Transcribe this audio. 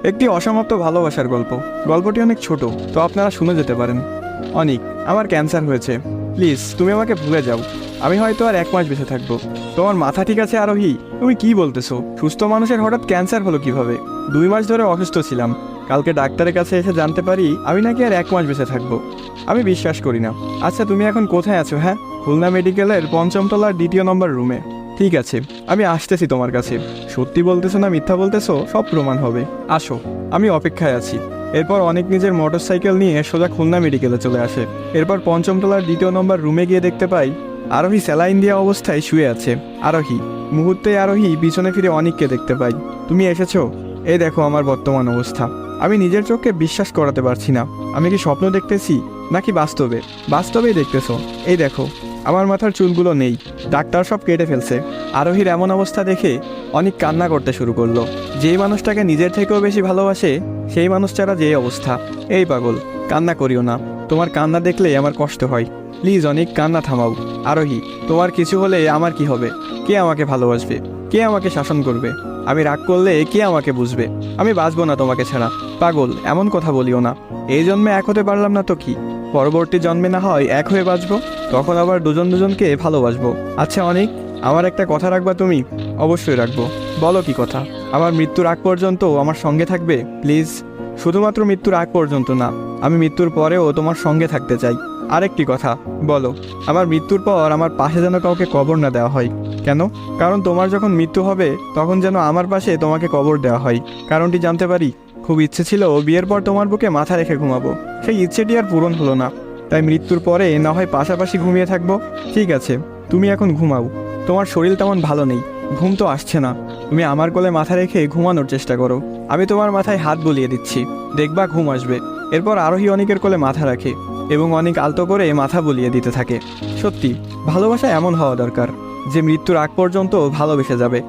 একটি অসমাপ্ত ভালোবাসার গল্প। গল্পটি অনেক ছোট, তো আপনারা শুনে যেতে পারেন। অনিক, আমার ক্যান্সার হয়েছে, প্লিজ তুমি আমাকে ভুলে যাও। আমি হয়তো আর 1 মাস বেঁচে থাকবো। তোমার মাথা ঠিক আছে আরোহী? তুমি কি বলতেছো? সুস্থ মানুষের হঠাৎ ক্যান্সার হলো কিভাবে? 2 মাস ধরে অসুস্থ ছিলাম। কালকে ডাক্তারের কাছে এসে জানতে পারি আমি নাকি আর 1 মাস বেঁচে থাকবো। আমি বিশ্বাস করি না। আচ্ছা, তুমি এখন কোথায় আছো? হ্যাঁ, খুলনা মেডিকেলের 5ম তলার 2য় নম্বর রুমে। ঠিক আছে, আমি আসতেছি তোমার কাছে। সত্যি বলতেছো না মিথ্যা বলতেছো সব প্রমাণ হবে। আসো, আমি অপেক্ষায় আছি। এরপর অনেক নিজের মোটরসাইকেল নিয়ে সোজা খুলনা মেডিকেলে চলে আসে। এরপর 5ম তলার 2য় নম্বর রুমে গিয়ে দেখতে পাই আরোহী স্যালাইন দেওয়া অবস্থায় শুয়ে আছে। আরোহী মুহূর্তে আরোহী পিছনে ফিরে অনিককে দেখতে পাই। তুমি এসেছো? এই দেখো আমার বর্তমান অবস্থা। আমি নিজের চোখকে বিশ্বাস করাতে পারছি না। আমি কি স্বপ্ন দেখতেছি নাকি বাস্তবে? বাস্তবেই দেখতেছো। এই দেখো, আমার মাথার চুলগুলো নেই, ডাক্তার সব কেটে ফেলছে। আরোহীর এমন অবস্থা দেখে অনেক কান্না করতে শুরু করলো। যেই মানুষটাকে নিজের থেকেও বেশি ভালোবাসে সেই মানুষ ছাড়া যে অবস্থা। এই পাগল, কান্না করিও না। তোমার কান্না দেখলে আমার কষ্ট হয়। প্লিজ অনেক কান্না থামাও। আরোহী, তোমার কিছু হলে আমার কি হবে? কে আমাকে ভালোবাসবে? কে আমাকে শাসন করবে? আমি রাগ করলে কে আমাকে বুঝবে? আমি বাঁচবো না তোমাকে ছাড়া। পাগল, এমন কথা বলিও না। এই জন্মে এক হতে পারলাম না তো কি, পরবর্তী জন্মে না হয় এক হয়ে বাঁচবো, তখন আবার দুজন দুজনকে ভালোবাসবো। আচ্ছা অনেক, আমার একটা কথা রাখবা তুমি? অবশ্যই রাখবো। বলো কি কথা? আমার মৃত্যুর আগ পর্যন্ত আমার সঙ্গে থাকবে প্লিজ? শুধুমাত্র মৃত্যুর আগ পর্যন্ত না, আমি মৃত্যুর পরেও তোমার সঙ্গে থাকতে চাই। আরেকটি কথা, বলো আমার মৃত্যুর পর আমার পাশে যেন কাউকে কবর না দেওয়া হয়। কেন? কারণ তোমার যখন মৃত্যু হবে তখন যেন আমার পাশে তোমাকে কবর দেওয়া হয়। কারণটি জানতে পারি? খুব ইচ্ছে ছিল বিয়ের পর তোমার বুকে মাথা রেখে ঘুমাবো। সেই ইচ্ছেটি আর পূরণ হলো না, তাই মৃত্যুর পরে না হয় পাশাপাশি ঘুমিয়ে থাকবো। ঠিক আছে, তুমি এখন ঘুমাও। তোমার শরীর তেমন ভালো নেই, ঘুম তো আসছে না। তুমি আমার কোলে মাথা রেখে ঘুমানোর চেষ্টা করো। আমি তোমার মাথায় হাত বুলিয়ে দিচ্ছি, দেখবা ঘুম আসবে। এরপর আরোহী অনেকের কোলে মাথা রাখে এবং অনেক আলতো করে মাথা বুলিয়ে দিতে থাকে। সত্যি, ভালোবাসা এমন হওয়া দরকার যে মৃত্যুর আগ পর্যন্ত ভালোবেসে যাবে।